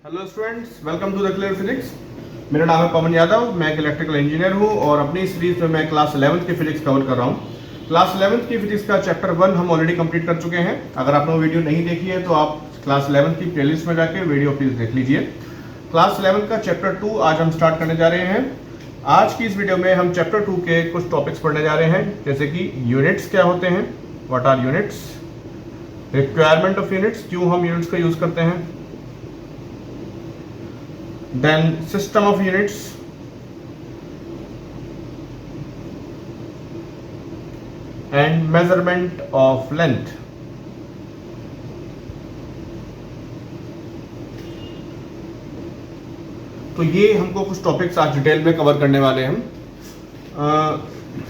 Hello students, welcome to the Clear Physics. मेरा नाम है पवन यादव, मैं एक इलेक्ट्रिकल इंजीनियर हूं और अपनी सीरीज में मैं क्लास 11th की फिजिक्स कवर कर रहा हूं। क्लास 11th की फिजिक्स का चैप्टर 1 हम ऑलरेडी कंप्लीट कर चुके हैं। अगर आपने वो वीडियो नहीं देखी है तो आप क्लास 11th की प्लेलिस्ट में जाके वीडियो प्लीज देख लीजिए। क्लास 11th का चैप्टर 2 आज हम स्टार्ट करने जा रहे हैं। आज की इस वीडियो में हम चैप्टर 2 के कुछ टॉपिक्स पढ़ने जा रहे हैं, जैसे कि यूनिट्स क्या होते हैं, what are units, requirement of units, क्यों हम यूनिट्स का यूज करते हैं, then system of units, and measurement of length। तो ये हमको कुछ टॉपिक्स आज डिटेल में कवर करने वाले हैं हम।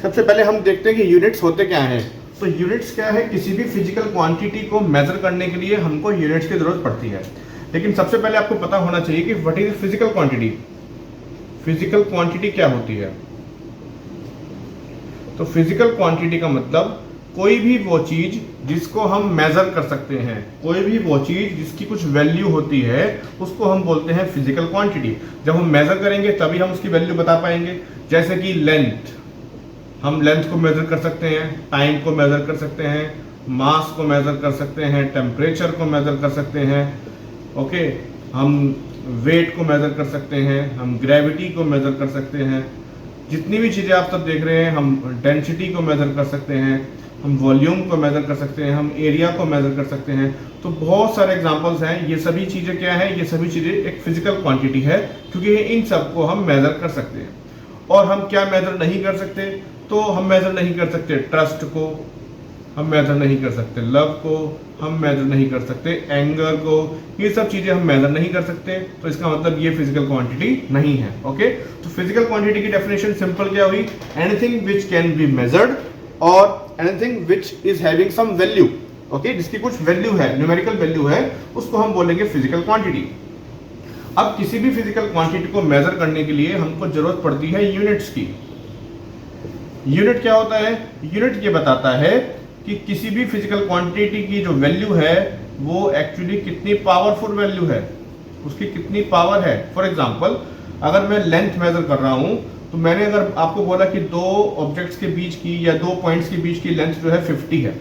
सबसे पहले हम देखते हैं कि यूनिट्स होते क्या हैं। तो यूनिट्स क्या है, किसी भी फिजिकल क्वांटिटी को मेजर करने के लिए हमको यूनिट्स की जरूरत पड़ती है। लेकिन सबसे पहले आपको पता होना चाहिए कि what is physical quantity. Physical quantity क्या होती है? तो फिजिकल क्वांटिटी का मतलब कोई भी वो चीज जिसको हम मेजर कर सकते हैं, कोई भी वो चीज जिसकी कुछ वैल्यू होती है, उसको हम बोलते हैं फिजिकल क्वांटिटी। जब हम मेजर करेंगे तभी हम उसकी वैल्यू बता पाएंगे। जैसे कि लेंथ, हम लेंथ को मेजर कर सकते हैं, टाइम को मेजर कर सकते हैं, मास को मेजर कर सकते हैं, टेम्परेचर को मेजर कर सकते हैं, ओके हम वेट को मेजर कर सकते हैं, हम ग्रेविटी को मेजर कर सकते हैं, जितनी भी चीज़ें आप सब देख रहे हैं, हम डेंसिटी को मेजर कर सकते हैं, हम वॉल्यूम को मेजर कर सकते हैं, हम एरिया को मेजर कर सकते हैं। तो बहुत सारे एग्जांपल्स हैं। ये सभी चीज़ें क्या है, ये सभी चीज़ें एक फिजिकल क्वांटिटी है, क्योंकि इन सबको हम मेजर कर सकते हैं। और हम क्या मेजर नहीं कर सकते? तो हम मेजर नहीं कर सकते ट्रस्ट को, हम मेजर नहीं कर सकते लव को, हम मेजर नहीं कर सकते एंगर को, ये सब चीजें हम मेजर नहीं कर सकते। तो इसका मतलब ये फिजिकल क्वांटिटी नहीं है। ओके, तो फिजिकल क्वांटिटी की डेफिनेशन सिंपल क्या हुई? Anything which can be measured और anything which is having some value. Okay, जिसकी कुछ वैल्यू है, न्यूमेरिकल वैल्यू है, उसको हम बोलेंगे फिजिकल क्वांटिटी। अब किसी भी फिजिकल क्वांटिटी को मेजर करने के लिए हमको जरूरत पड़ती है यूनिट्स की। यूनिट क्या होता है? यूनिट ये बताता है कि किसी भी फिजिकल क्वांटिटी की जो वैल्यू है वो एक्चुअली कितनी पावरफुल वैल्यू है, उसकी कितनी पावर है। फॉर एग्जांपल, अगर मैं लेंथ मेजर कर रहा हूं, तो मैंने अगर आपको बोला कि दो ऑब्जेक्ट्स के बीच की या दो पॉइंट्स के बीच की लेंथ जो है 50 है।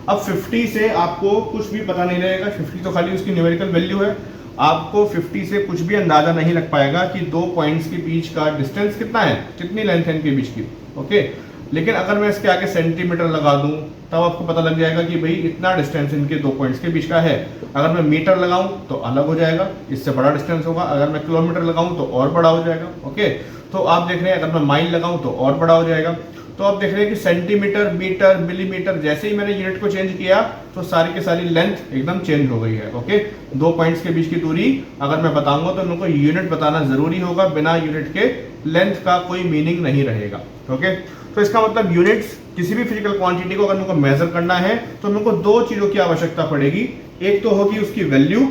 अब 50 से आपको कुछ भी पता नहीं रहेगा, 50 तो खाली उसकी न्यूमेरिकल वैल्यू है। आपको 50 से कुछ भी अंदाजा नहीं लग पाएगा कि दो पॉइंट्स के बीच का डिस्टेंस कितना है, कितनी लेंथ है इनके बीच की। ओके, लेकिन अगर मैं इसके आगे सेंटीमीटर लगा दूं तब आपको पता लग जाएगा कि भाई इतना डिस्टेंस इनके दो पॉइंट्स के बीच का है। अगर मैं मीटर लगाऊं तो अलग हो जाएगा, इससे बड़ा डिस्टेंस होगा। अगर मैं किलोमीटर लगाऊं तो और बड़ा हो जाएगा। ओके, तो आप देख रहे हैं, अगर मैं माइल लगाऊं तो और बड़ा हो जाएगा। तो आप देख रहे हैं कि सेंटीमीटर, मीटर, मिलीमीटर, जैसे ही मैंने यूनिट को चेंज किया तो सारी की सारी लेंथ एकदम चेंज हो गई है। ओके, दो पॉइंट्स के बीच की दूरी अगर मैं बताऊंगा तो मेरे को यूनिट बताना जरूरी होगा, बिना यूनिट के लेंथ का कोई मीनिंग नहीं रहेगा। ओके, तो इसका मतलब यूनिट्स, किसी भी फिजिकल क्वांटिटी को अगर मेरे को मेजर करना है तो मेरे को दो चीजों की आवश्यकता पड़ेगी। एक तो होगी उसकी वैल्यू,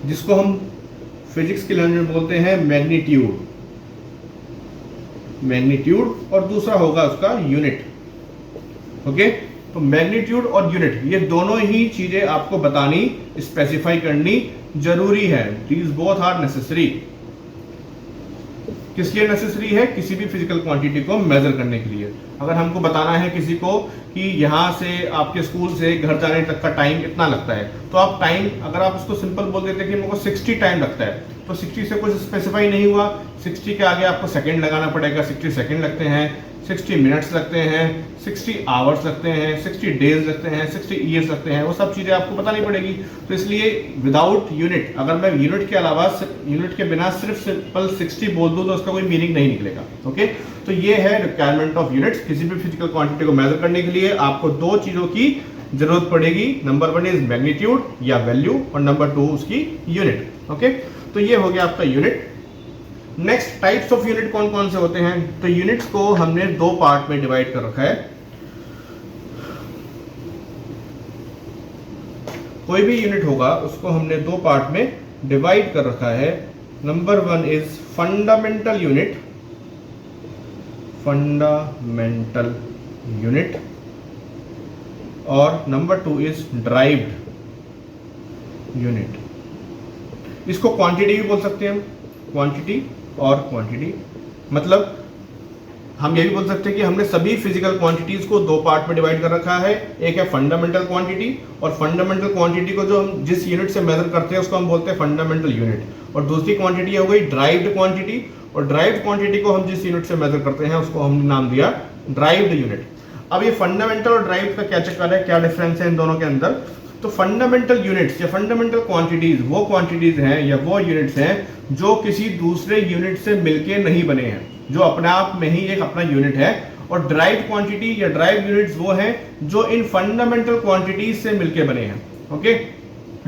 जिसको हम फिजिक्स की लैंग्वेज में बोलते हैं मैग्नीट्यूड, और दूसरा होगा उसका यूनिट। ओके, तो मैग्नीट्यूड और यूनिट, ये दोनों ही चीजें आपको बतानी, स्पेसिफाई करनी जरूरी है। These both are necessary. किस लिए नेसेसरी है? किसी भी फिजिकल क्वांटिटी को मेजर करने के लिए। अगर हमको बताना है किसी को कि यहाँ से आपके स्कूल से घर जाने तक का टाइम इतना लगता है, तो आप टाइम, अगर आप उसको सिंपल बोल देते कि मेरे को 60 टाइम लगता है, तो 60 से कुछ स्पेसिफाई नहीं हुआ। 60 के आगे आपको सेकंड लगाना पड़ेगा, 60 सेकंड लगते हैं, 60 मिनट्स लगते हैं, 60 आवर्स लगते हैं, 60 डेज लगते हैं, 60 ईयर्स लगते हैं, वो सब चीजें आपको बतानी पड़ेगी। तो इसलिए विदाउट यूनिट, अगर मैं यूनिट के अलावा, यूनिट के बिना सिर्फ सिंपल 60 बोल दूं तो उसका कोई मीनिंग नहीं निकलेगा। ओके, तो ये है रिक्वायरमेंट ऑफ यूनिट्स। किसी भी फिजिकल क्वांटिटी को मेजर करने के लिए आपको दो चीजों की जरूरत पड़ेगी। नंबर 1 इज मैग्नीट्यूड या वैल्यू, और नंबर 2 उसकी यूनिट। ओके, तो ये हो गया आपका unit. Next, types of unit कौन कौन से होते हैं? तो यूनिट्स को हमने दो पार्ट में डिवाइड कर रखा है। कोई भी यूनिट होगा उसको हमने दो पार्ट में डिवाइड कर रखा है। Number 1 is fundamental unit, fundamental unit, और नंबर 2 इज ड्राइव्ड यूनिट। इसको क्वांटिटी भी बोल सकते हैं हम, क्वांटिटी और क्वांटिटी। मतलब हम ये भी बोल सकते हैं कि हमने सभी फिजिकल क्वांटिटीज को दो पार्ट में डिवाइड कर रखा है। एक है फंडामेंटल क्वांटिटी, और फंडामेंटल क्वांटिटी को जो हम जिस यूनिट से मेजर करते हैं उसको हम बोलते हैं फंडामेंटल यूनिट। और दूसरी क्वांटिटी हो गई ड्राइव्ड क्वांटिटी, और ड्राइव्ड क्वांटिटी को हम जिस यूनिट से मेजर करते हैं उसको हमने नाम दिया ड्राइव्ड यूनिट। अब ये फंडामेंटल और ड्राइव्ड का क्या चक्कर है, क्या डिफरेंस है इन दोनों के अंदर? तो फंडामेंटल यूनिट्स या फंडामेंटल क्वांटिटीज वो क्वांटिटीज हैं या वो यूनिट्स हैं जो किसी दूसरे यूनिट से मिलके नहीं बने हैं, जो अपने आप में ही एक अपना यूनिट है। और ड्राइव्ड क्वांटिटी या ड्राइव्ड यूनिट्स वो हैं जो इन फंडामेंटल क्वांटिटीज से मिलके बने हैं। ओके,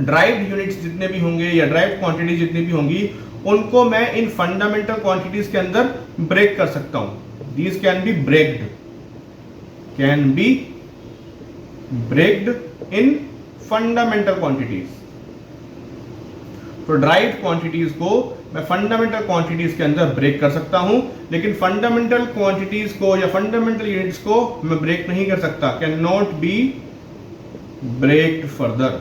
ड्राइव्ड यूनिट्स जितने भी होंगे या ड्राइव्ड क्वांटिटी जितनी भी होंगी उनको मैं इन फंडामेंटल क्वांटिटीज के अंदर ब्रेक कर सकता हूं। These can be breaked, can be breaked in fundamental quantities. तो ड्राइव्ड क्वांटिटीज को मैं फंडामेंटल क्वांटिटीज के अंदर ब्रेक कर सकता हूं, लेकिन फंडामेंटल क्वांटिटीज को या फंडामेंटल यूनिट्स को मैं ब्रेक नहीं कर सकता। Can not be breaked further,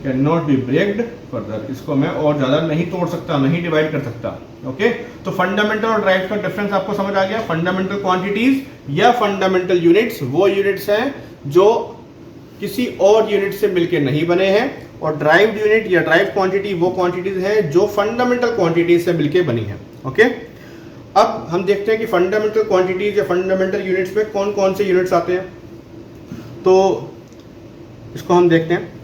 can not be breaked further. इसको मैं और ज्यादा नहीं तोड़ सकता, नहीं डिवाइड कर सकता। ओके, तो फंडामेंटल और ड्राइव्ड का डिफरेंस आपको समझ आ गया। फंडामेंटल क्वांटिटीज या फंडामेंटल यूनिट्स वो यूनिट्स हैं जो किसी और यूनिट से मिलके नहीं बने हैं, और ड्राइव्ड यूनिट या ड्राइव्ड क्वांटिटी वो क्वांटिटीज है जो फंडामेंटल क्वांटिटीज से मिलके बनी है। ओके, अब हम देखते हैं कि फंडामेंटल क्वांटिटीज या फंडामेंटल यूनिट्स में कौन कौन से यूनिट्स आते हैं। तो इसको हम देखते हैं।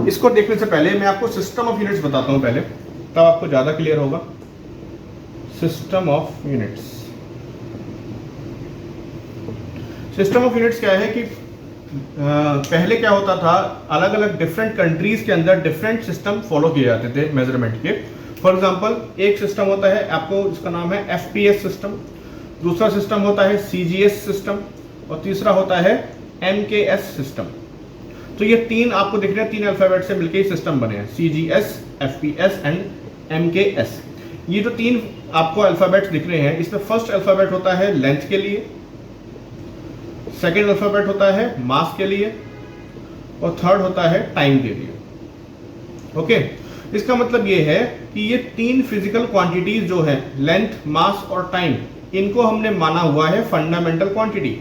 इसको देखने से पहले मैं आपको सिस्टम ऑफ यूनिट्स बताता हूं पहले, तब आपको ज्यादा क्लियर होगा। System of units, system of units क्या है कि पहले क्या होता था, अलग अलग डिफरेंट कंट्रीज के अंदर डिफरेंट सिस्टम फॉलो किए जाते थे मेजरमेंट के। फॉर एग्जांपल एक सिस्टम होता है, आपको इसका नाम है एफपीएस सिस्टम, दूसरा सिस्टम होता है सीजीएस सिस्टम, और तीसरा होता है एमकेएस सिस्टम। तो ये तीन आपको दिख रहे हैं, तीन अल्फाबेट से मिलकर सिस्टम बने हैं, सीजीएस, एफपीएस एंड एमकेएस। ये जो तीन आपको अल्फाबेट्स दिख रहे हैं, इसमें फर्स्ट अल्फाबेट होता है लेंथ के लिए, सेकेंड अल्फाबेट होता है मास के लिए, और थर्ड होता है टाइम के लिए। ओके, इसका मतलब ये है कि ये तीन फिजिकल क्वांटिटीज जो है लेंथ, मास और टाइम, इनको हमने माना हुआ है फंडामेंटल क्वांटिटी,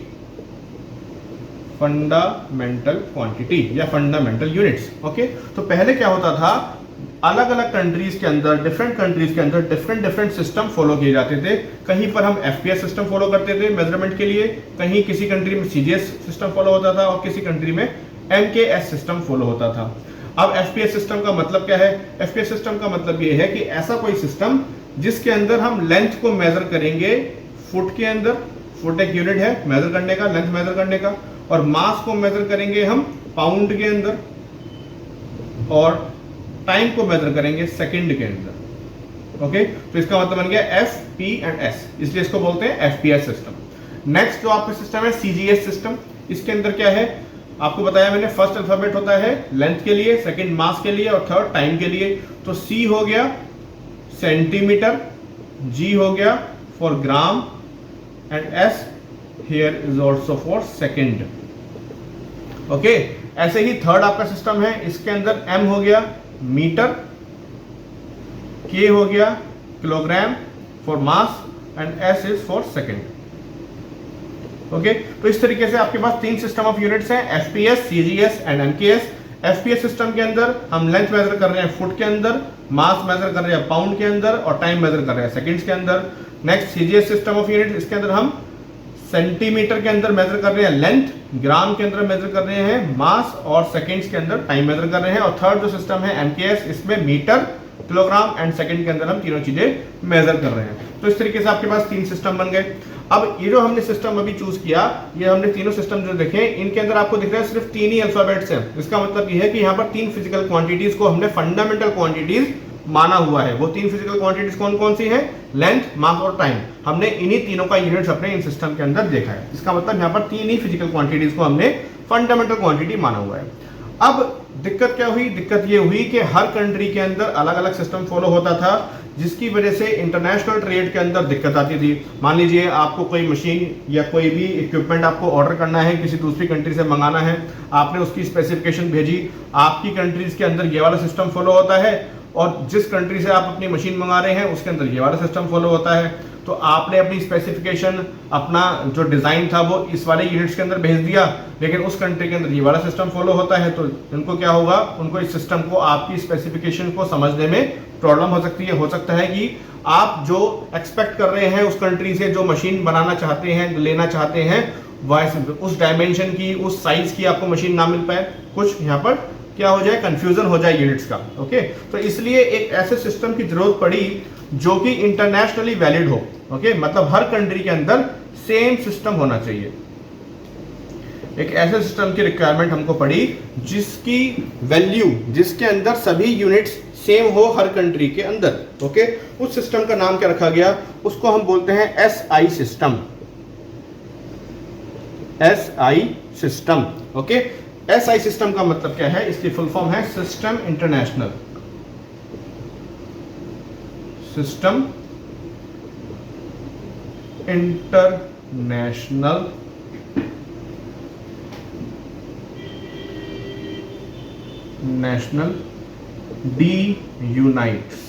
फंडामेंटल क्वांटिटी या फंडामेंटल यूनिट्स। ओके, तो पहले क्या होता था, अलग अलग कंट्रीज के अंदर, डिफरेंट कंट्रीज के अंदर डिफरेंट डिफरेंट सिस्टम फॉलो किए जाते थे। कहीं पर हम एफपीएस सिस्टम फॉलो करते थे मेजरमेंट के लिए, कहीं किसी कंट्री में सीजीएस सिस्टम फॉलो होता था, और किसी कंट्री में एमकेएस सिस्टम फॉलो होता था। अब एफपीएस सिस्टम का मतलब क्या है? एफपीएस सिस्टम का मतलब ये है कि ऐसा कोई सिस्टम जिसके अंदर हम लेंथ को मेजर करेंगे फुट के अंदर, फुट एक यूनिट है मेजर करने का, लेंथ मेजर करने का, और मास को मेजर करेंगे हम पाउंड के अंदर, और टाइम को मेजर करेंगे सेकंड के अंदर। ओके, तो इसका मतलब बन गया एफ, पी एंड एस, इसलिए इसको बोलते हैं एफपीएस सिस्टम। नेक्स्ट जो आपका सिस्टम है सीजीएस सिस्टम, इसके अंदर क्या है आपको बताया मैंने, फर्स्ट अल्फाबेट होता है लेंथ के लिए, सेकंड मास के लिए, और थर्ड टाइम के लिए। तो सी हो गया सेंटीमीटर, जी हो गया for gram, and S here is also for second. Okay, ऐसे ही थर्ड आपका सिस्टम है, इसके अंदर एम हो गया मीटर, के हो गया kilogram for mass, and S is for second. Okay, तो इस तरीके से आपके पास तीन सिस्टम ऑफ यूनिट्स हैं, FPS, CGS and MKS. FPS system के अंदर हम लेंथ मेजर कर रहे हैं फुट के अंदर, मास मेजर कर रहे हैं पाउंड के अंदर, और टाइम मेजर कर रहे हैं सेकंड्स के अंदर। Next CGS system of unit, इसके अंदर हम सेंटीमीटर के अंदर मेजर कर रहे हैं लेंथ, ग्राम के अंदर मेजर कर रहे हैं मास, और सेकंड्स के अंदर टाइम मेजर कर रहे हैं। और थर्ड जो सिस्टम है एमकेएस, इसमें मीटर, किलोग्राम एंड सेकंड के अंदर हम तीनों चीजें मेजर कर रहे हैं। तो इस तरीके से आपके पास तीन सिस्टम बन गए। अब ये जो हमने सिस्टम अभी चूज किया, ये हमने तीनों सिस्टम जो देखे, इनके अंदर आपको दिख रहा है सिर्फ तीन ही अल्फाबेट्स हैं। इसका मतलब ये है कि यहाँ पर तीन फिजिकल क्वांटिटीज को हमने फंडामेंटल क्वांटिटीज माना हुआ है। वो तीन फिजिकल क्वांटिटीज कौन कौन सी हैं? लेंथ, मास और टाइम। हमने इन्हीं तीनों का यूनिट्स अपने इन सिस्टम के अंदर देखा है। इसका मतलब यहाँ पर तीन ही फिजिकल क्वांटिटीज को हमने फंडामेंटल क्वांटिटी माना हुआ है। अब दिक्कत क्या हुई? दिक्कत ये हुई कि हर कंट्री के अंदर अलग अलग सिस्टम फॉलो होता था। जिसकी वजह से इंटरनेशनल ट्रेड के अंदर दिक्कत आती थी। मान लीजिए आपको कोई मशीन या कोई भी इक्विपमेंट आपको ऑर्डर करना है, किसी दूसरी कंट्री से मंगाना है, आपने उसकी स्पेसिफिकेशन भेजी, आपकी कंट्रीज के अंदर ये वाला सिस्टम फॉलो होता है और जिस कंट्री से आप अपनी मशीन मंगा रहे हैं उसके अंदर ये वाला सिस्टम फॉलो होता है। तो आपने अपनी स्पेसिफिकेशन, अपना जो डिजाइन था वो इस वाले यूनिट्स के अंदर भेज दिया, लेकिन उस कंट्री के अंदर ये वाला सिस्टम फॉलो होता है, तो उनको क्या होगा, उनको इस सिस्टम को, आपकी स्पेसिफिकेशन को समझने में प्रॉब्लम हो सकती है। हो सकता है कि आप जो एक्सपेक्ट कर रहे हैं उस कंट्री से, जो मशीन बनाना चाहते हैं, लेना चाहते हैं, उस डायमेंशन की, उस साइज की आपको मशीन ना मिल पाए, कुछ यहाँ पर क्या हो जाए, कंफ्यूजन हो जाए यूनिट्स का। ओके, तो इसलिए एक ऐसे सिस्टम की जरूरत पड़ी जो कि इंटरनेशनली वैलिड हो। ओके, मतलब हर कंट्री के अंदर सेम सिस्टम होना चाहिए। एक ऐसे सिस्टम की रिक्वायरमेंट हमको पड़ी जिसकी वैल्यू, जिसके अंदर सभी यूनिट्स सेम हो हर कंट्री के अंदर। ओके, उस सिस्टम का नाम क्या रखा गया, उसको हम बोलते हैं SI system. SI system. Okay, SI system का मतलब क्या है, इसकी फुल फॉर्म है system international. System international national D unites.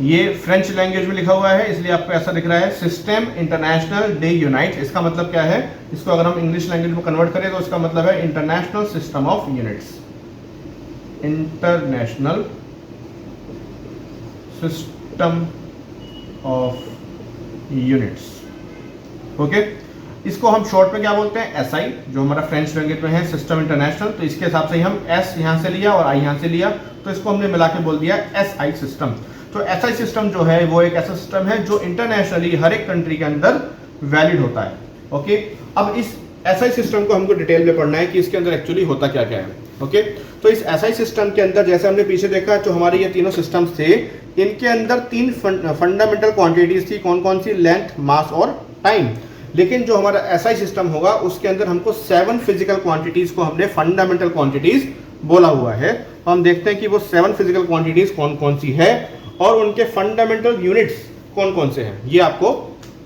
ये फ्रेंच लैंग्वेज में लिखा हुआ है इसलिए आपको ऐसा दिख रहा है, सिस्टम इंटरनेशनल डी यूनाइट्स। इसका मतलब क्या है, इसको अगर हम इंग्लिश लैंग्वेज में कन्वर्ट करें तो इसका मतलब है international system of units. International system of units. Okay, इसको हम शॉर्ट में क्या बोलते हैं, SI, जो हमारा फ्रेंच लैंग्वेज में है सिस्टम इंटरनेशनल। तो इसके हिसाब से हम S यहां से लिया और I यहां से लिया, तो इसको हमने मिला के बोल दिया SI सिस्टम। तो SI सिस्टम जो है वो एक ऐसा सिस्टम है जो इंटरनेशनली हर एक कंट्री के अंदर वैलिड होता है। ओके, अब इस SI सिस्टम को हमको डिटेल में पढ़ना है कि इसके अंदर एक्चुअली होता क्या क्या है। ओके, तो इस SI सिस्टम के अंदर, जैसे हमने पीछे देखा, जो हमारे ये तीनों सिस्टम्स थे, इनके अंदर तीन फंडामेंटल क्वांटिटीज थी। कौन कौन सी, लेंथ, मास और टाइम। लेकिन जो हमारा SI सिस्टम होगा उसके अंदर हमको 7 फिजिकल क्वांटिटीज को हमने फंडामेंटल क्वांटिटीज बोला हुआ है। तो हम देखते हैं कि वो 7 फिजिकल क्वांटिटीज कौन कौन सी है और उनके फंडामेंटल यूनिट्स कौन कौन से हैं, ये आपको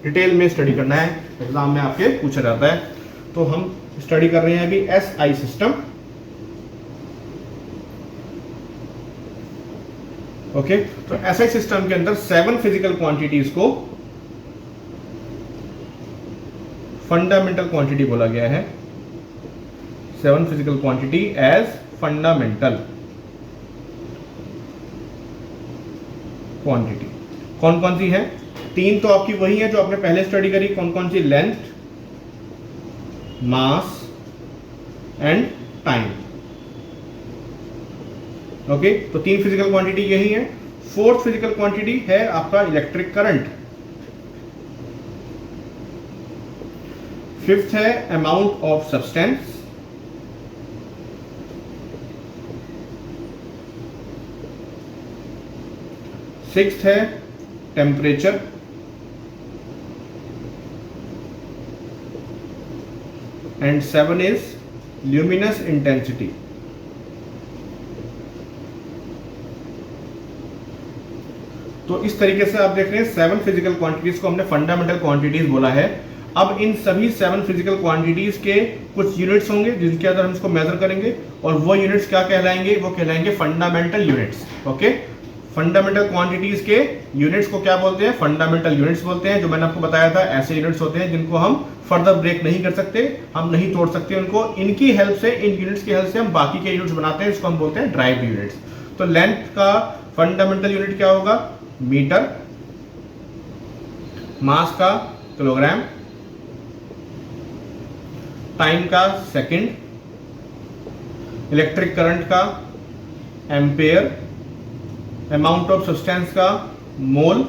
डिटेल में स्टडी करना है, एग्जाम में आपके पूछा जाता है। तो हम स्टडी कर रहे हैं अभी SI सिस्टम। ओके, तो SI सिस्टम के अंदर 7 फिजिकल क्वांटिटीज को फंडामेंटल क्वांटिटी बोला गया है। 7 physical quantity as fundamental quantity. कौन कौन सी है, 3 तो आपकी वही है जो आपने पहले स्टडी करी। कौन कौन सी, length, mass and time. Okay, तो 3 फिजिकल क्वांटिटी यही है। 4th फिजिकल क्वांटिटी है आपका इलेक्ट्रिक करंट। 5th है अमाउंट ऑफ सब्सटेंस। 6th है temperature. And 7 is luminous intensity. तो इस तरीके से आप देख रहे हैं 7 फिजिकल क्वांटिटीज को हमने फंडामेंटल क्वांटिटीज बोला है। अब इन सभी 7 फिजिकल क्वांटिटीज के कुछ यूनिट्स होंगे जिनके अंदर हम इसको मेजर करेंगे, और वो यूनिट्स क्या कहलाएंगे, वो कहलाएंगे fundamental units. Okay, fundamental quantities के यूनिट्स को क्या बोलते हैं, फंडामेंटल यूनिट्स बोलते हैं। जो मैंने आपको बताया था, ऐसे यूनिट्स होते हैं जिनको हम फर्दर ब्रेक नहीं कर सकते, हम नहीं तोड़ सकते उनको। इनकी हेल्प से, इन यूनिट्स की हेल्प से हम बाकी के यूनिट्स बनाते हैं, इसको हम बोलते हैं ड्राइव यूनिट्स। तो लेंथ का फंडामेंटल यूनिट क्या होगा, मीटर। मास का किलोग्राम। टाइम का सेकंड। इलेक्ट्रिक करंट का एम्पेयर। अमाउंट ऑफ सब्सटेंस का मोल।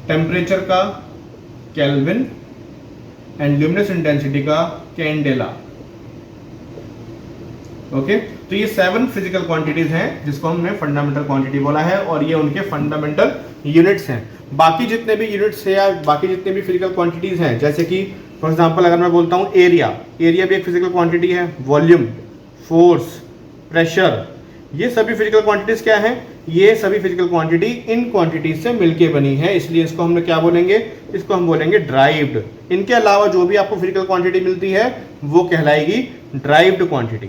टेम्परेचर का केल्विन। एंड ल्यूमिनस इंटेंसिटी का कैंडेला। ओके, तो ये 7 फिजिकल क्वांटिटीज हैं जिसको हमने फंडामेंटल क्वांटिटी बोला है, और ये उनके फंडामेंटल यूनिट्स हैं। बाकी जितने भी यूनिट्स है या बाकी जितने भी फिजिकल क्वांटिटीज हैं, जैसे कि फॉर एग्जांपल अगर मैं बोलता हूं एरिया, एरिया भी एक फिजिकल क्वांटिटी है। वॉल्यूम, फोर्स, प्रेशर, ये सभी फिजिकल क्वांटिटीज क्या है, ये सभी फिजिकल क्वांटिटी इन क्वांटिटीज से मिलके बनी है, इसलिए इसको हमने क्या बोलेंगे, इसको हम बोलेंगे ड्राइव्ड। इनके अलावा जो भी आपको फिजिकल क्वांटिटी मिलती है वो कहलाएगी ड्राइव्ड क्वांटिटी।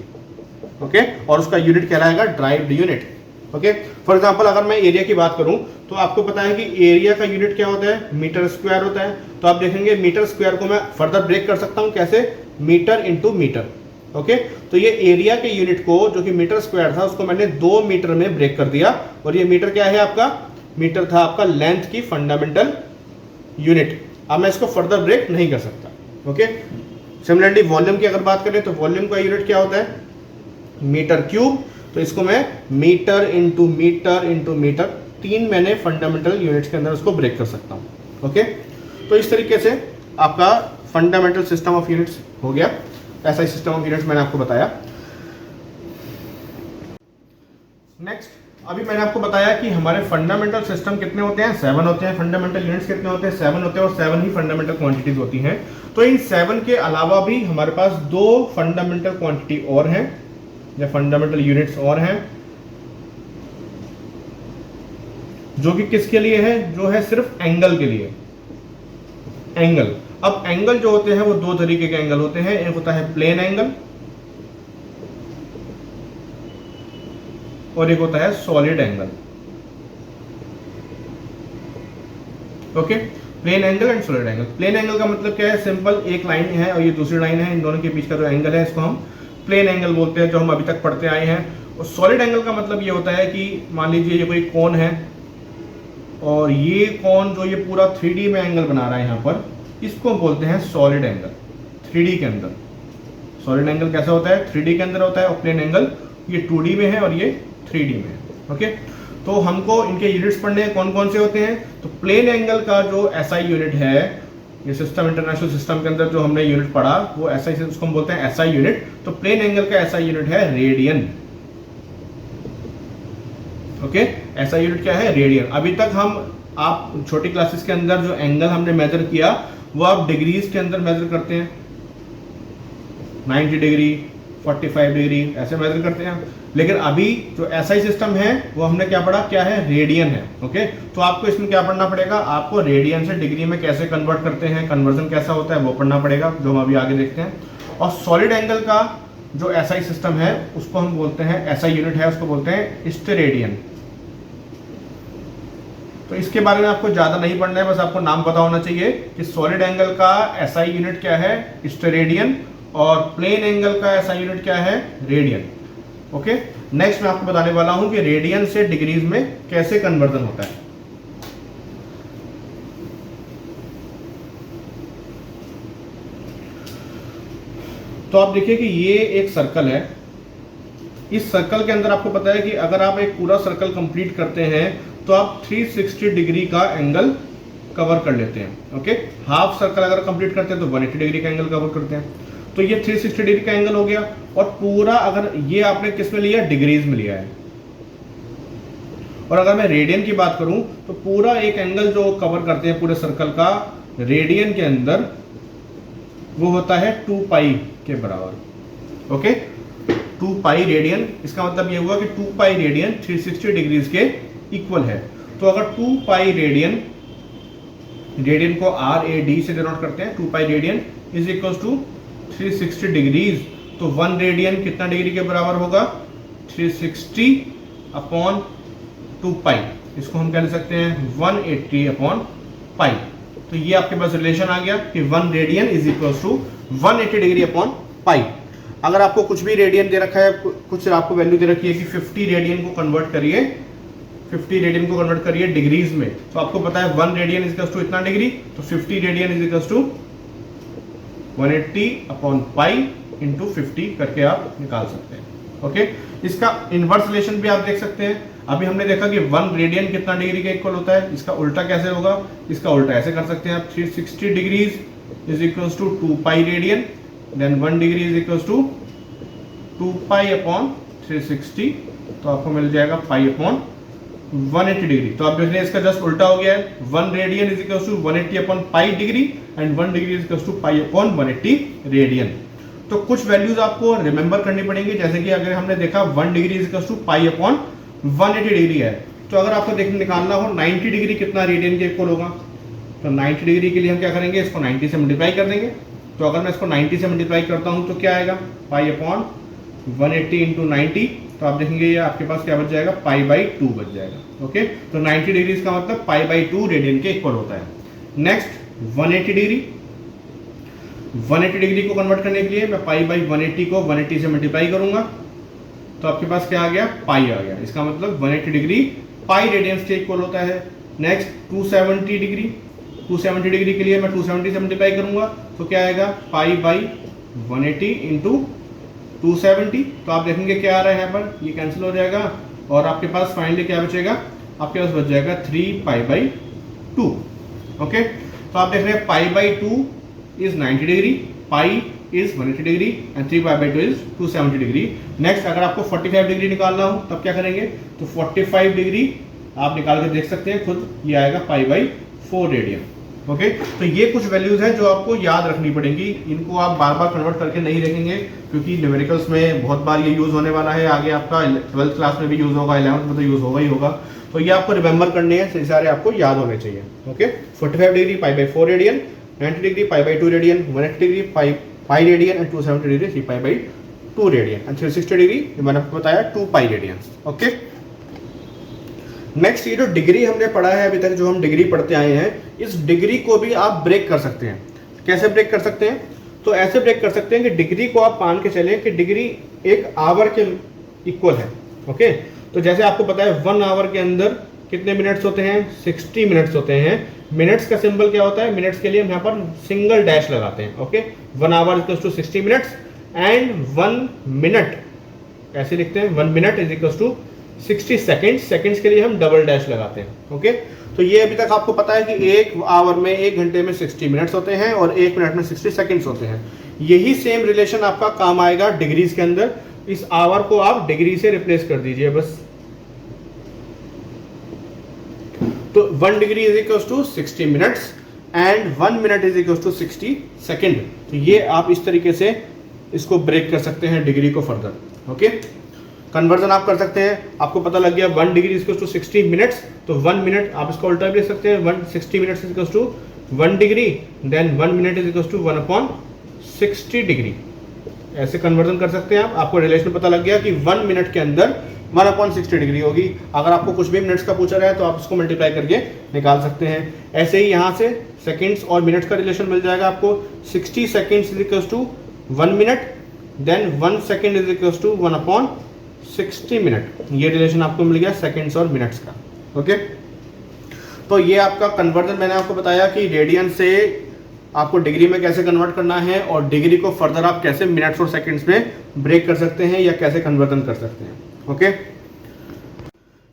ओके, और उसका यूनिट कहलाएगा derived unit. Okay, for example अगर मैं एरिया की बात करूं तो आपको पता है कि एरिया का यूनिट क्या होता है, मीटर स्क्वायर होता है। तो आप देखेंगे मीटर स्क्वायर को मैं फर्दर ब्रेक कर सकता हूं, कैसे, मीटर इंटू मीटर। ओके, तो ये एरिया के यूनिट को जो कि मीटर स्क्वायर था उसको मैंने 2 मीटर में ब्रेक कर दिया, और ये मीटर क्या है आपका, मीटर था आपका लेंथ की फंडामेंटल यूनिट। अब मैं इसको फर्दर ब्रेक नहीं कर सकता। ओके, सिमिलरली वॉल्यूम की अगर बात करें तो वॉल्यूम का यूनिट क्या होता है, मीटर क्यूब। तो इसको मैं metre into metre into metre, 3 मैंने फंडामेंटल यूनिट्स के अंदर उसको ब्रेक कर सकता हूं। ओके, तो इस तरीके से आपका फंडामेंटल सिस्टम ऑफ यूनिट्स हो गया। ऐसा ही सिस्टम ऑफ यूनिट्स मैंने आपको बताया। नेक्स्ट, अभी मैंने आपको बताया कि हमारे फंडामेंटल सिस्टम कितने होते हैं, 7 होते हैं। फंडामेंटल यूनिट्स कितने होते हैं, 7 होते हैं, और 7 ही फंडामेंटल क्वांटिटीज होती हैं। तो इन 7 के अलावा भी हमारे पास 2 फंडामेंटल क्वांटिटी और हैं, या फंडामेंटल यूनिट्स और हैं, जो कि किसके लिए है, जो है सिर्फ एंगल के लिए, एंगल। अब एंगल जो होते हैं वो 2 तरीके के एंगल होते हैं, एक होता है प्लेन एंगल और एक होता है solid angle. Okay, plane angle and solid angle. Plane angle का मतलब क्या है, सिंपल एक लाइन है और ये दूसरी लाइन है, इन दोनों के बीच का जो एंगल है इसको हम प्लेन एंगल बोलते हैं, जो हम अभी तक पढ़ते आए हैं। और सॉलिड एंगल का मतलब ये होता है कि मान लीजिए ये कोई कोन है और ये कोन जो ये पूरा 3D में एंगल बना रहा है यहाँ पर, इसको बोलते हैं सॉलिड एंगल। 3D के अंदर सॉलिड एंगल कैसा होता है, 3D के अंदर होता है, और प्लेन एंगल ये 2D में है और ये 3D में है। ओके, तो हमको इनके यूनिट्स पढ़ने हैं, कौन कौन से होते हैं। तो प्लेन एंगल का जो SI यूनिट है, ये सिस्टम इंटरनेशनल सिस्टम के अंदर जो हमने यूनिट पढ़ा वो SI से, उसको हम बोलते हैं SI यूनिट। तो प्लेन एंगल का SI यूनिट है रेडियन। ओके, SI यूनिट क्या है, रेडियन। अभी तक हम, आप छोटी क्लासेस के अंदर जो एंगल हमने मेजर किया वो आप डिग्रीज के अंदर मेजर करते हैं, 90 डिग्री, 45 डिग्री ऐसे मेजर करते हैं। लेकिन अभी जो SI सिस्टम है वो हमने क्या पढ़ा, क्या है, रेडियन है। ओके, तो आपको इसमें क्या पढ़ना पड़ेगा, आपको रेडियन से डिग्री में कैसे कन्वर्ट करते हैं, कन्वर्जन कैसा होता है वो पढ़ना पड़ेगा, जो हम अभी आगे देखते हैं। और सॉलिड एंगल का जो SI सिस्टम है उसको हम बोलते हैं, SI यूनिट है उसको बोलते हैं स्टेरेडियन। तो इसके बारे में आपको ज्यादा नहीं पढ़ना है, बस आपको नाम पता होना चाहिए कि सॉलिड एंगल का SI यूनिट क्या है, स्टेरेडियन, और प्लेन एंगल का SI यूनिट क्या है, रेडियन। ओके, नेक्स्ट मैं आपको बताने वाला हूं कि रेडियन से डिग्रीज में कैसे कन्वर्जन होता है। तो आप देखिए कि ये एक सर्कल है, इस सर्कल के अंदर आपको पता है कि अगर आप एक पूरा सर्कल कंप्लीट करते हैं तो आप 360 डिग्री का एंगल कवर कर लेते हैं। ओके, हाफ सर्कल अगर कंप्लीट करते हैं तो 180 डिग्री का एंगल कवर करते हैं। तो ये 360 डिग्री का एंगल हो गया, और पूरा अगर ये आपने किस में लिया, डिग्रीज में लिया है। और अगर मैं रेडियन की बात करूं तो पूरा एक एंगल जो कवर करते हैं पूरे सर्कल का रेडियन के अंदर, वो होता है 2 पाई के बराबर। ओके, 2 पाई रेडियन, इसका मतलब ये हुआ कि 2 पाई रेडियन 360 डिग्रीज के इक्वल है। तो अगर 2 पाई रेडियन, रेडियन को RAD से डिनोट करते हैं, 2 pi radian is equal to 360 degrees, तो 1 रेडियन कितना डिग्री के बराबर होगा, 360 अपॉन 2 पाई, इसको हम कह सकते हैं 180 अपॉन पाई। तो ये आपके पास रिलेशन आ गया कि 1 radian is equal to 180 degree upon pi. अगर आपको कुछ भी रेडियन दे रखा है, कुछ आपको वैल्यू दे रखी है कि 50 रेडियन को कन्वर्ट करिए, 50 रेडियन को कन्वर्ट करिए डिग्रीज में, तो आपको पता है 1 रेडियन इज इक्वल टू इतना डिग्री, तो 50 radian is equal to 180 upon pi into 50 करके आप निकाल सकते हैं। ओके, इसका इनवर्स रिलेशन भी आप देख सकते हैं। अभी हमने देखा कि 1 रेडियन कितना डिग्री के इक्वल होता है, इसका उल्टा कैसे होगा, इसका उल्टा ऐसे कर सकते हैं आप, 360 degrees is equal to 2 pi radian, then 1 degree is equal to 2 pi upon 360, तो आपको मिल जाएगा पाई अपॉन 180 डिग्री। तो आप देख रहे हैं इसका जस्ट उल्टा हो गया है, 1 radian is equal to 180 upon pi degree and 1 degree is equal to pi upon 180 radian. तो कुछ वैल्यूज आपको रिमेंबर करनी पड़ेंगी, जैसे कि अगर हमने देखा 1 degree is equal to pi upon 180 degree है, तो अगर आपको निकालना हो 90 डिग्री कितना रेडियन के इक्वल होगा, तो 90 डिग्री के लिए हम क्या करेंगे, इसको 90 से मल्टीप्लाई कर देंगे। तो अगर मैं इसको 90 से मल्टीप्लाई करता हूँ तो क्या आएगा, पाई अपॉन 180 इंटू 90, तो आप देखेंगे ये आपके पास क्या बच जाएगा, पाई बाई 2 बच जाएगा। ओके, तो 90 डिग्री का मतलब पाई बाई 2 रेडियन के इक्वल होता है। नेक्स्ट 180 डिग्री, 180 डिग्री को कन्वर्ट करने के लिए मैं पाई बाई 180 को 180 से मल्टीप्लाई करूंगा, तो आपके पास क्या आ गया, पाई आ गया। इसका मतलब 180 डिग्री पाई रेडियंस के इक्वल होता है। नेक्स्ट 270 डिग्री, 270 डिग्री के लिए मैं 270 से मल्टीप्लाई करूंगा, तो क्या आएगा, पाई बाई 180 इंटू 270। तो आप देखेंगे क्या आ रहा है यहाँ पर, ये कैंसिल हो जाएगा और आपके पास फाइनली क्या बचेगा, आपके पास बच जाएगा 3 पाई बाई 2। ओके, तो आप देख रहे हैं pi by 2 is 90 degree, pi is 180 degree and 3 pi by 2 is 270 degree. Next अगर आपको 45 डिग्री निकालना हो तब क्या करेंगे, तो 45 डिग्री आप निकाल कर देख सकते हैं खुद, ये आएगा पाई बाई 4 रेडियन। ओके, तो ये कुछ वैल्यूज हैं जो आपको याद रखनी पड़ेंगी, इनको आप बार बार कन्वर्ट करके नहीं रखेंगे क्योंकि न्यूमेरिकल्स में बहुत बार ये यूज होने वाला है, आगे आपका 12th क्लास में भी यूज होगा, 11th में तो यूज होगा ही होगा। तो ये आपको रिमेंबर करने हैं, सारे आपको याद होने चाहिए। Okay, 45 degree pi by 4 radian, 90 degree pi by 2 radian, 180 degree pi radian and 270 degree 3 pi by 2 radian and 360 degree मैंने आपको बताया 2 पाई रेडियन। ओके, नेक्स्ट ये जो डिग्री हमने पढ़ा है अभी तक, जो हम डिग्री पढ़ते आए हैं, इस डिग्री को भी आप ब्रेक कर सकते हैं। कैसे ब्रेक कर सकते हैं, तो ऐसे ब्रेक कर सकते हैं कि डिग्री को आप मान के चलें कि डिग्री एक आवर के इक्वल है। ओके, तो जैसे आपको पता है 1 आवर के अंदर कितने मिनट्स होते हैं, 60 मिनट्स होते हैं। मिनट्स का सिंबल क्या होता है, मिनट्स के लिए हम यहाँ पर सिंगल डैश लगाते हैं। Okay, 1 hour equals to 60 minutes and 1 minute ऐसे लिखते हैं, 1 minute is equals to 60 seconds, seconds के लिए हम डबल डैश लगाते हैं। ओके, तो ये अभी तक आपको पता है कि 1 आवर में 1 घंटे में 60 मिनट्स होते हैं और 1 मिनट में 60 सेकेंड्स होते हैं। यही सेम रिलेशन आपका काम आएगा डिग्रीज के अंदर। इस आवर को आप डिग्री से रिप्लेस कर दीजिए बस। तो 1 degree is equals to 60 minutes and 1 minute is equals to 60 second. तो ये आप इस तरीके से इसको ब्रेक कर सकते हैं डिग्री को फर्दर। ओके, कन्वर्जन आप कर सकते हैं, आपको पता लग गया 1 degree is equals to 60 minutes, तो 1 मिनट आप इसको उल्टा भी लिख सकते हैं, 60 minutes is equals to 1 degree, then 1 minute is equals to 1/60 degree. ऐसे कन्वर्जन कर सकते हैं आप। आपको रिलेशन पता लग गया कि 1 मिनट के अंदर 1/60 डिग्री होगी। अगर आपको कुछ भी मिनट्स का पूछा रहा है तो आप इसको मल्टीप्लाई करके निकाल सकते हैं। ऐसे ही यहाँ से सेकेंड्स और मिनट्स का रिलेशन मिल जाएगा आपको। 60 seconds is equals to 1 minute, then 1 second is equals to 1/60 minute. ये रिलेशन आपको मिल गया सेकेंड्स और मिनट्स का। ओके, तो ये आपका कन्वर्जन मैंने आपको बताया कि रेडियन से आपको डिग्री में कैसे कन्वर्ट करना है और डिग्री को फर्दर आप कैसे मिनट्स और सेकंड्स में ब्रेक कर सकते हैं या कैसे कन्वर्जन कर सकते हैं। ओके,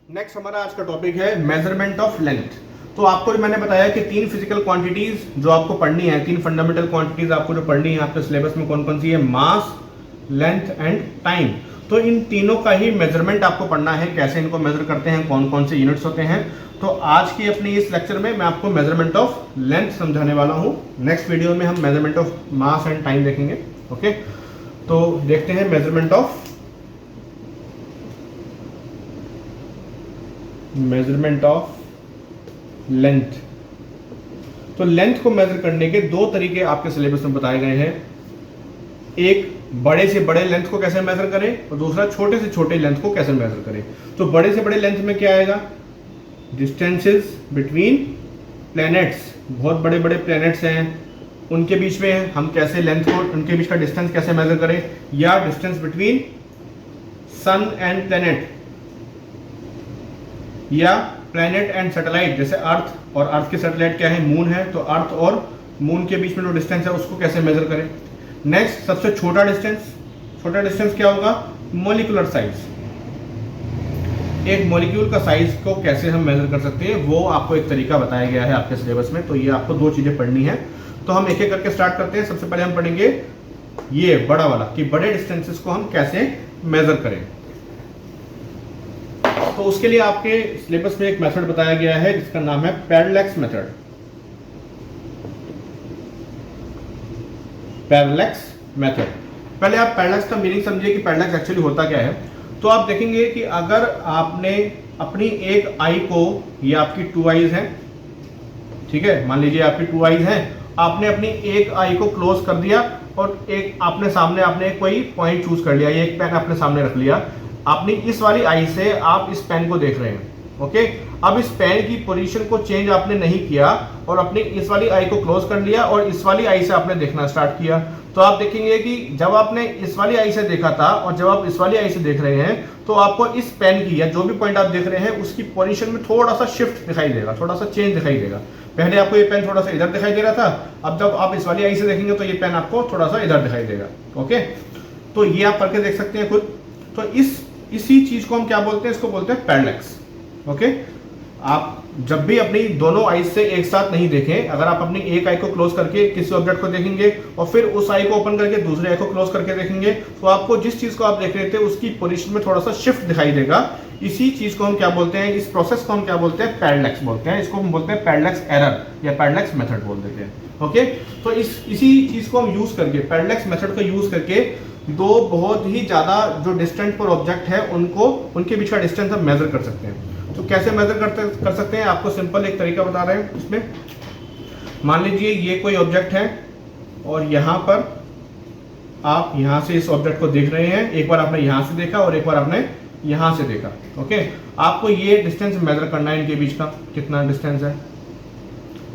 नेक्स्ट हमारा आज का टॉपिक है मेजरमेंट ऑफ लेंथ। तो आपको मैंने बताया कि 3 फिजिकल क्वांटिटीज जो आपको पढ़नी है, 3 फंडामेंटल क्वांटिटीज आपको जो पढ़नी है आपके सिलेबस में कौन कौन सी है, मास, लेंथ एंड टाइम। तो इन तीनों का ही मेजरमेंट आपको पढ़ना है, कैसे इनको मेजर करते हैं, कौन कौन से यूनिट्स होते हैं। तो आज की अपनी इस लेक्चर में मैं आपको मेजरमेंट ऑफ लेंथ समझाने वाला हूं। नेक्स्ट वीडियो में हम measurement of mass and time देखेंगे। ओके, तो देखते हैं मेजरमेंट ऑफ लेंथ। तो लेंथ को मेजर करने के 2 तरीके आपके सिलेबस में बताए गए हैं। एक बड़े से बड़े लेंथ को कैसे मेजर करें और दूसरा छोटे से छोटे लेंथ को कैसे मेजर करें। तो बड़े से बड़े लेंथ में क्या आएगा, डिस्टेंसेस बिटवीन प्लैनेट्स। बहुत बड़े बड़े प्लैनेट्स हैं, उनके बीच में हम कैसे लेंथ को, उनके बीच का डिस्टेंस कैसे मेजर करें, या distance between sun and planet, या प्लैनेट एंड सैटेलाइट, जैसे अर्थ और अर्थ के सैटेलाइट क्या है, मून है, तो अर्थ और मून के बीच में जो डिस्टेंस है उसको कैसे मेजर करें। नेक्स्ट सबसे छोटा डिस्टेंस क्या होगा, मॉलिक्यूलर साइज। एक मॉलिक्यूल का साइज को कैसे हम मेजर कर सकते हैं, वो आपको एक तरीका बताया गया है आपके सिलेबस में। तो ये आपको 2 चीजें पढ़नी है। तो हम एक एक करके स्टार्ट करते हैं। सबसे पहले हम पढ़ेंगे ये बड़ा वाला, कि बड़े डिस्टेंसेस को हम कैसे मेजर करें। तो उसके लिए आपके सिलेबस में एक मेथड बताया गया है जिसका नाम है पैरेलैक्स मेथड। पैरेलैक्स मेथड, पहले आप पैरेलैक्स का मीनिंग समझिए कि पैरेलैक्स एक्चुअली होता क्या है। तो आप देखेंगे कि अगर आपने अपनी एक आई को, ये आपकी 2 आईज हैं, ठीक है, मान लीजिए आपकी 2 आईज हैं, आपने अपनी एक आई को क्लोज कर दिया और एक आपने सामने आपने कोई पॉइंट चूज कर लिया, ये एक पेन आपने सामने रख लिया, आपने इस वाली आई से आप इस पेन को देख रहे हैं, ओके। अब इस पेन की पोजीशन को चेंज आपने नहीं किया और अपनी इस वाली आई को क्लोज कर लिया और इस वाली आई से आपने देखना स्टार्ट किया, तो आप देखेंगे कि जब आपने इस वाली आई से देखा था और जब आप इस वाली आई से देख रहे हैं तो आपको इस पेन की या जो भी पॉइंट आप देख रहे हैं उसकी पोजीशन में थोड़ा सा शिफ्ट दिखाई देगा, थोड़ा सा चेंज दिखाई देगा। पहले आपको ये पेन थोड़ा सा इधर दिखाई दे रहा था, अब जब आप इस वाली आई से देखेंगे तो ये पेन आपको थोड़ा सा इधर दिखाई देगा, ओके। तो ये आप करके देख सकते हैं खुद। तो इसी चीज को हम क्या बोलते हैं, इसको बोलते हैं पैरेलैक्स, ओके। आप जब भी अपनी दोनों आईज से एक साथ नहीं देखें, अगर आप अपनी एक आई को क्लोज करके किसी ऑब्जेक्ट को देखेंगे और फिर उस आई को ओपन करके दूसरी आई को क्लोज करके देखेंगे तो आपको जिस चीज को आप देख रहे थे उसकी पोजीशन में थोड़ा सा शिफ्ट दिखाई देगा। इसी चीज को हम क्या बोलते हैं, इस प्रोसेस को हम क्या बोलते हैं, पैरेलैक्स बोलते हैं। इसको हम बोलते हैं पैरेलैक्स एरर या पैरेलैक्स मेथड बोल देते हैं, ओके। तो इसी चीज को हम यूज करके, पैरेलैक्स मेथड को यूज करके दो बहुत ही ज्यादा जो डिस्टेंट पर ऑब्जेक्ट है उनके बीच का डिस्टेंस हम मेजर कर सकते हैं। तो कैसे मेजर कर सकते हैं, आपको सिंपल एक तरीका बता रहे हैं। इसमें मान लीजिए ये कोई ऑब्जेक्ट है और यहां पर आप यहां से इस ऑब्जेक्ट को देख रहे हैं, एक बार आपने यहां से देखा और एक बार आपने यहां से देखा, ओके। आपको ये डिस्टेंस मेजर करना है, इनके बीच का कितना डिस्टेंस है।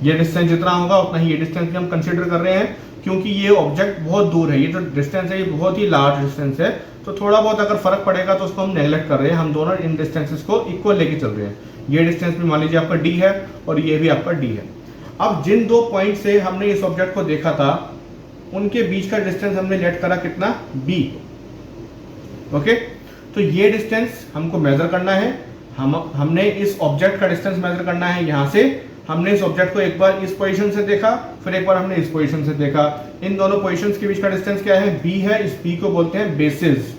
ये डिस्टेंस जितना होगा उतना ही ये डिस्टेंस भी हम कंसीडर कर रहे हैं, क्योंकि ये ऑब्जेक्ट बहुत दूर है, ये जो डिस्टेंस है ये बहुत ही लार्ज डिस्टेंस है, तो थोड़ा बहुत अगर फर्क पड़ेगा तो उसको हम नेगलेक्ट कर रहे हैं। हम दोनों इन डिस्टेंसेस को इक्वल लेके चल रहे हैं। ये डिस्टेंस भी मान लीजिए आपका डी है और ये भी आपका डी है। अब जिन दो पॉइंट से हमने इस ऑब्जेक्ट को देखा था उनके बीच का डिस्टेंस हमने लेट करा कितना, बी, ओके। तो ये डिस्टेंस हमको मेजर करना है। हमने इस ऑब्जेक्ट का डिस्टेंस मेजर करना है। यहां से हमने इस ऑब्जेक्ट को एक बार इस पोजीशन से देखा, फिर एक बार हमने इस पोजीशन से देखा। इन दोनों पोजीशंस के बीच का डिस्टेंस क्या है, बी है। इस बी को बोलते हैं बेसिस,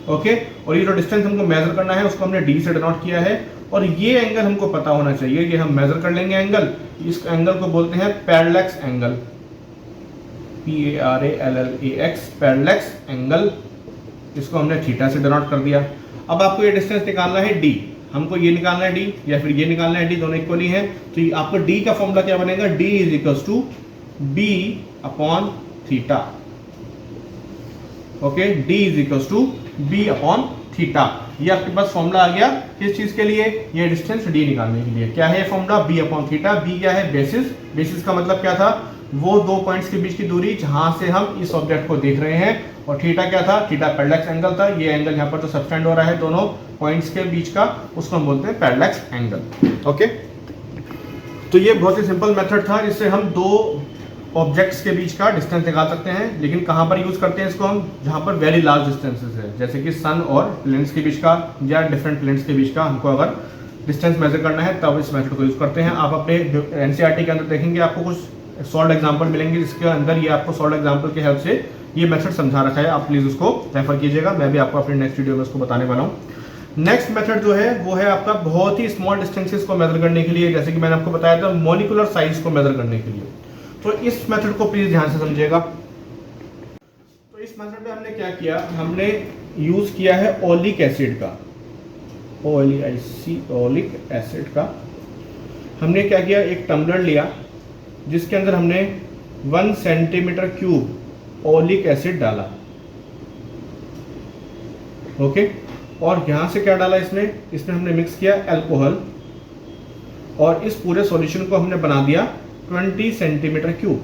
ओके। और ये जो डिस्टेंस हमको मेजर करना है उसको हमने डी से डिनोट किया है। और ये एंगल हमको पता होना चाहिए, ये हम मेजर कर लेंगे एंगल। इस एंगल को बोलते हैं parallax angle, PARALLAX, parallax angle. इसको हमने थीटा से डिनोट कर दिया। अब आपको ये डिस्टेंस निकालना है डी, हमको ये निकालना है डी या फिर ये निकालना है डी, दोनों इक्वल ही है। तो आपको डी का फॉर्मूला क्या बनेगा, D is equal to B upon theta, okay. D is equal to B upon theta. ये आपके पास फॉर्मूला आ गया किस चीज के लिए, ये डिस्टेंस डी निकालने के लिए। क्या है ये formula, B upon theta. B क्या है, बेसिस। बेसिस का मतलब क्या था, वो दो पॉइंट्स के बीच की दूरी जहां से हम इस ऑब्जेक्ट को देख रहे हैं। और थीटा क्या था, थीटा पैरेलैक्स एंगल था। ये एंगल यहाँ पर जो सबटेंड हो रहा है दोनों पॉइंट्स के बीच का, उसको हम बोलते हैं पैरेलैक्स एंगल, ओके। तो ये बहुत ही सिंपल मेथड था, इससे हम दो ऑब्जेक्ट्स के बीच का डिस्टेंस निकाल सकते हैं। लेकिन कहाँ पर यूज करते हैं इसको हम, जहाँ पर वेरी लार्ज डिस्टेंसेस है, जैसे कि सन और प्लेन्स के बीच का या डिफरेंट प्लेन्स के बीच का हमको अगर डिस्टेंस मेजर करना है तब इस मेथड को यूज करते हैं। आप अपने एनसीईआरटी के अंदर देखेंगे आपको कुछ सॉल्व एग्जाम्पल मिलेंगे जिसके अंदर ये आपको सॉल्व एग्जाम्पल की हेल्प से ये मेथड समझा रखा है। आप प्लीज उसको रेफर कीजिएगा, मैं भी आपको अपने नेक्स्ट वीडियो में उसको बताने वाला हूँ। नेक्स्ट मेथड जो है वो है आपका बहुत ही स्मॉल डिस्टेंसेस को मेजर करने के लिए, जैसे कि मैंने आपको बताया था मॉलिक्यूलर साइज को मेजर करने के लिए। तो इस मेथड को प्लीज ध्यान से समझिएगा। तो इस मेथड में हमने क्या किया, हमने यूज किया है ओलिक एसिड का, OLEIC, ओलिक एसिड का। हमने क्या किया, एक टम्बलर लिया जिसके अंदर हमने 1 सेंटीमीटर क्यूब ओलिक एसिड डाला, ओके। और यहां से क्या डाला, इसमें हमने मिक्स किया अल्कोहल और इस पूरे सॉल्यूशन को हमने बना दिया 20 सेंटीमीटर क्यूब।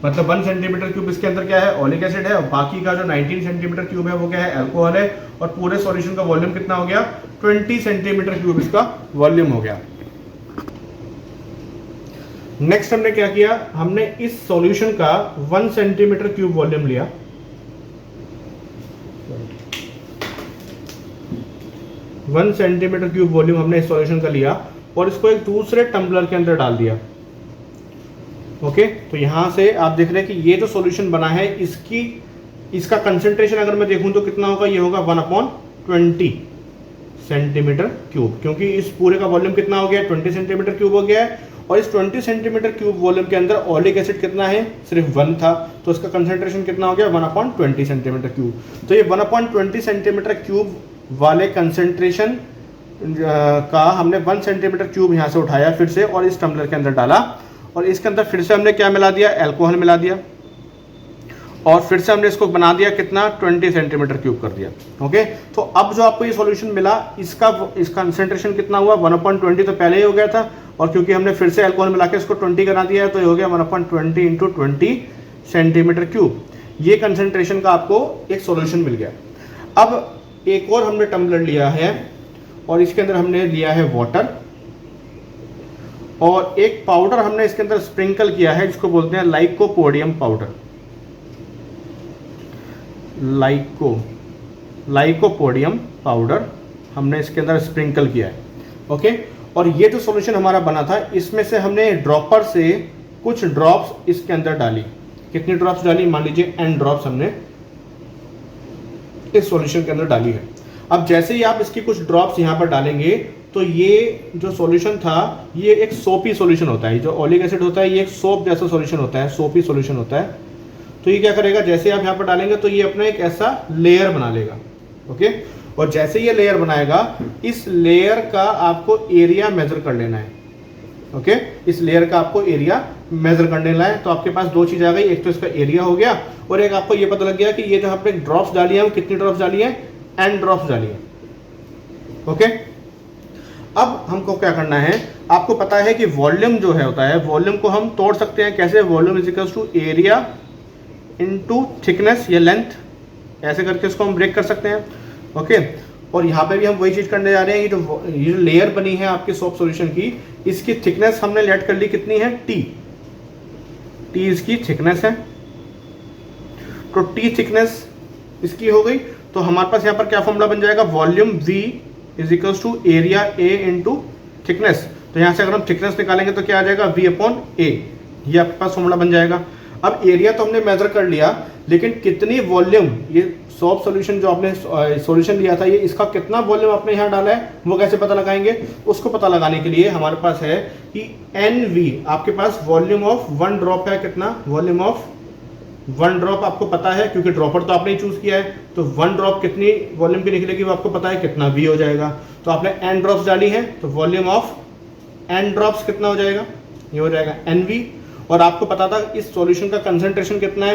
मतलब 1 सेंटीमीटर क्यूब इसके अंदर क्या है, ओलिक एसिड है, और बाकी का जो 19 सेंटीमीटर क्यूब है वो क्या है, अल्कोहल है। और पूरे सॉल्यूशन का वॉल्यूम कितना हो गया, 20 सेंटीमीटर क्यूब इसका वॉल्यूम हो गया। नेक्स्ट हमने क्या किया, हमने इस सॉल्यूशन का 1 सेंटीमीटर क्यूब वॉल्यूम लिया, 1 सेंटीमीटर क्यूब वॉल्यूम हमने इस सॉल्यूशन का लिया और इसको एक दूसरे टम्बलर के अंदर डाल दिया, ओके। तो यहां से आप देख रहे हैं कि ये जो सॉल्यूशन बना है इसका कंसेंट्रेशन अगर मैं देखूं तो कितना होगा, ये होगा 1/20 सेंटीमीटर क्यूब, क्योंकि इस पूरे का वॉल्यूम कितना हो गया, 20 सेंटीमीटर क्यूब हो गया है। और इस 20 सेंटीमीटर क्यूब वॉल्यूम के अंदर ओलिक एसिड कितना है, सिर्फ 1 था, तो इसका कंसंट्रेशन कितना हो गया 1/20 सेंटीमीटर क्यूब। तो ये 1/20 सेंटीमीटर क्यूब वाले कंसंट्रेशन का हमने 1 सेंटीमीटर क्यूब यहाँ से उठाया फिर से और इस टम्बलर के अंदर डाला, और इसके अंदर फिर से हमने क्या मिला दिया, एल्कोहल मिला दिया, और फिर से हमने इसको बना दिया कितना 20 सेंटीमीटर क्यूब कर दिया। ओके, तो अब जो आपको ये सॉल्यूशन मिला इसका कंसंट्रेशन कितना हुआ 1/20, तो पहले ही हो गया था, और क्योंकि हमने फिर से अल्कोहल मिला के इसको 20 करा दिया है तो ये हो गया 1/20 इंटू 20 सेंटीमीटर क्यूब। ये कंसंट्रेशन का आपको एक सॉल्यूशन मिल गया। अब एक और हमने टम्बलर लिया है और इसके अंदर हमने लिया है वाटर, और एक पाउडर हमने इसके अंदर स्प्रिंकल किया है जिसको बोलते हैं लाइकोपोडियम पाउडर, लाइकोपोडियम पाउडर हमने इसके अंदर स्प्रिंकल किया है। ओके, और ये जो सॉल्यूशन हमारा बना था इसमें से हमने ड्रॉपर से कुछ ड्रॉप्स इसके अंदर डाली। कितनी ड्रॉप्स डाली, मान लीजिए n ड्रॉप्स हमने इस सॉल्यूशन के अंदर डाली है। अब जैसे ही आप इसकी कुछ ड्रॉप्स यहाँ पर डालेंगे तो ये जो सॉल्यूशन था ये एक सोपी सॉल्यूशन होता है। जो ओलिक एसिड होता है ये एक सोप जैसा सॉल्यूशन होता है, सोपी सॉल्यूशन होता है। तो ये क्या करेगा, जैसे आप यहाँ पर डालेंगे तो ये अपना एक ऐसा लेयर बना लेगा। ओके, और जैसे ये लेयर बनाएगा इस लेयर का आपको एरिया मेजर कर लेना है। ओके, इस लेयर का आपको एरिया मेजर करने लाए, तो आपके पास दो चीज आ गई, एक तो इसका एरिया हो गया और एक आपको ये पता लग गया कि ये जो आपने ड्रॉप्स डाली है वो कितनी ड्रॉप्स डाली है, n ड्रॉप्स डाली है। ओके, अब हमको क्या करना है, आपको पता है कि वॉल्यूम जो है होता है, वॉल्यूम को हम तोड़ सकते हैं कैसे, volume is equals to area into thickness या लेंथ, ऐसे करके इसको हम ब्रेक कर सकते हैं। ओके, और यहाँ पे भी हम वही चीज करने जा रहे हैं। ये जो लेयर बनी है आपके सोप सॉल्यूशन की, इसकी थिकनेस हमने लेट कर ली कितनी है, टी इसकी थिकनेस है। तो टी थिकनेस इसकी हो गई, तो हमारे पास यहाँ पर क्या फॉर्मूला बन जाएगा, volume V is equals to area A into thickness. तो यहाँ से अगर हम थिकनेस निकालेंगे तो क्या आ जाएगा, V/A, ये आपके पास फॉर्मूला बन जाएगा। अब एरिया तो हमने मेजर कर लिया, लेकिन कितनी वॉल्यूम, ये सोप सॉल्यूशन जो आपने सॉल्यूशन लिया था, ये इसका कितना वॉल्यूम आपने यहाँ डाला है वो कैसे पता लगाएंगे, उसको पता लगाने के लिए हमारे पास है कि NV, आपके पास वॉल्यूम ऑफ 1 ड्रॉप है, कितना, वॉल्यूम ऑफ 1 ड्रॉप आपको पता है क्योंकि ड्रॉपर तो आपने ही चूज किया है, तो 1 ड्रॉप कितनी वॉल्यूम की निकलेगी वो आपको पता है, कितना V हो जाएगा। तो आपने n ड्रॉप्स डाली है तो वॉल्यूम ऑफ n ड्रॉप्स कितना हो जाएगा, ये हो जाएगा NV। और आपको पता था इस सॉल्यूशन का कंसंट्रेशन कितना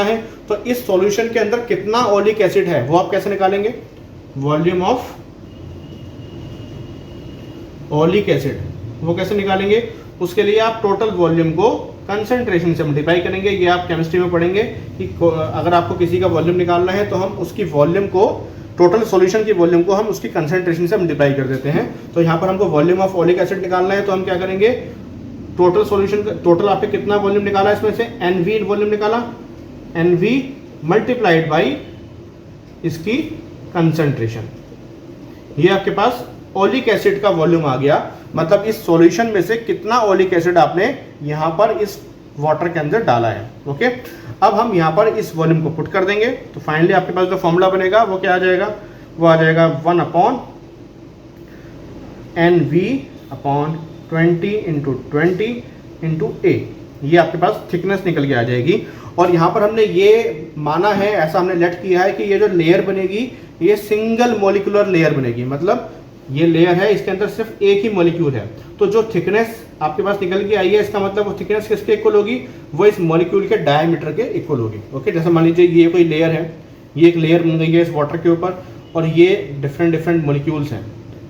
है, तो इस सॉल्यूशन के अंदर कितना ओलिक एसिड है वो आप कैसे निकालेंगे, वॉल्यूम ऑफ ओलिक एसिड, वो कैसे निकालेंगे, उसके लिए आप टोटल वॉल्यूम को कंसंट्रेशन से मल्टीप्लाई करेंगे। ये आप केमिस्ट्री में पढ़ेंगे कि अगर आपको किसी का वॉल्यूम निकालना है तो हम उसकी वॉल्यूम को, टोटल सॉल्यूशन की वॉल्यूम को हम उसकी कंसंट्रेशन से मल्टीप्लाई कर देते हैं। तो यहाँ पर हमको वॉल्यूम ऑफ ओलिक एसिड निकालना है, तो हम क्या करेंगे, टोटल सॉल्यूशन, टोटल आपने कितना वॉल्यूम निकाला, इसमें से NV वॉल्यूम निकाला, NV मल्टीप्लाइड बाई इसकी कंसंट्रेशन, ये आपके पास ओलिक एसिड का वॉल्यूम आ गया। मतलब इस सॉल्यूशन में से कितना ओलिक एसिड आपने यहाँ पर इस वाटर के अंदर डाला है। ओके, अब हम यहाँ पर इस वॉल्यूम को पुट कर देंगे, तो फाइनली आपके पास जो फॉर्मूला बनेगा वो क्या आ जाएगा, वो आ जाएगा 1/NV/20 इंटू 20 इंटू A। ये आपके पास थिकनेस निकल के आ जाएगी। और यहाँ पर हमने ये माना है, ऐसा हमने लेट किया है कि ये जो लेयर बनेगी ये सिंगल मॉलिक्यूलर लेयर बनेगी, मतलब ये लेयर है इसके अंदर सिर्फ एक ही मॉलिक्यूल है। तो जो थिकनेस आपके पास निकल के आई है, इसका मतलब वो थिकनेस किसके इक्वल होगी, वो इस मॉलिक्यूल के डायमीटर के इक्वल होगी। ओके, जैसे मान लीजिए ये कोई लेयर है, ये एक लेयर बन गई है इस वाटर के ऊपर, और ये डिफरेंट मॉलिक्यूल्स हैं।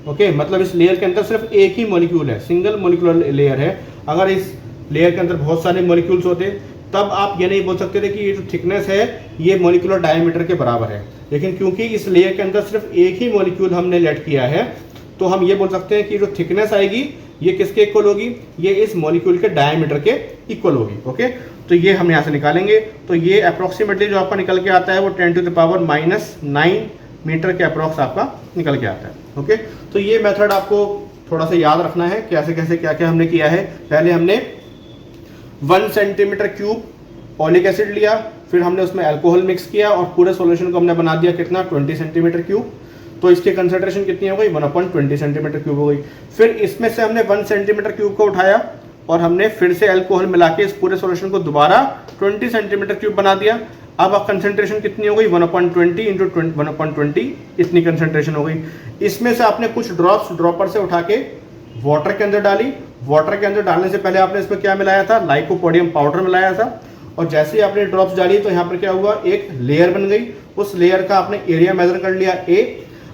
ओके, मतलब इस लेयर के अंदर सिर्फ एक ही मॉलिक्यूल है, सिंगल मॉलिक्यूलर लेयर है। अगर इस लेयर के अंदर बहुत सारे मॉलिक्यूल्स होते तब आप ये नहीं बोल सकते थे कि ये जो थिकनेस है ये मॉलिक्यूलर डायमीटर के बराबर है, लेकिन क्योंकि इस लेयर के अंदर सिर्फ एक ही मॉलिक्यूल हमने लेट किया है तो हम ये बोल सकते हैं कि जो थिकनेस आएगी ये किसके इक्वल होगी, ये इस मॉलिक्यूल के डायमीटर के इक्वल होगी। ओके, तो ये हम यहाँ से निकालेंगे, तो ये अप्रोक्सीमेटली जो आपका निकल के आता है वो 10⁻⁹ मीटर के अप्रॉक्स आपका निकल के आता है। ओके, तो ये मेथड आपको थोड़ा सा याद रखना है, कैसे कैसे क्या क्या हमने किया है। पहले हमने 1 सेंटीमीटर क्यूब ओलिक एसिड लिया, फिर हमने उसमें अल्कोहल मिक्स किया और पूरे सॉल्यूशन को हमने बना दिया कितना, 20 सेंटीमीटर क्यूब। तो इसकी कंसंट्रेशन कितनी हो गई, 1/20 सेंटीमीटर क्यूब हो गई। फिर इसमें से हमने 1 सेंटीमीटर क्यूब को उठाया और हमने फिर से अल्कोहल मिला के इस पूरे सॉल्यूशन को दोबारा 20 सेंटीमीटर क्यूब बना दिया। अब कंसंट्रेशन कितनी हो गई, 1/20 इंटू 1/20 इतनी कंसंट्रेशन हो गई। इसमें से आपने कुछ ड्रॉप्स ड्रॉपर से उठा के वाटर के अंदर डाली। वाटर के अंदर डालने से पहले आपने इसमें क्या मिलाया था, लाइकोपोडियम पाउडर मिलाया था। और जैसे ही आपने ड्रॉप्स डाली तो यहाँ पर क्या हुआ, एक लेयर बन गई। उस लेयर का आपने एरिया मेजर कर लिया A।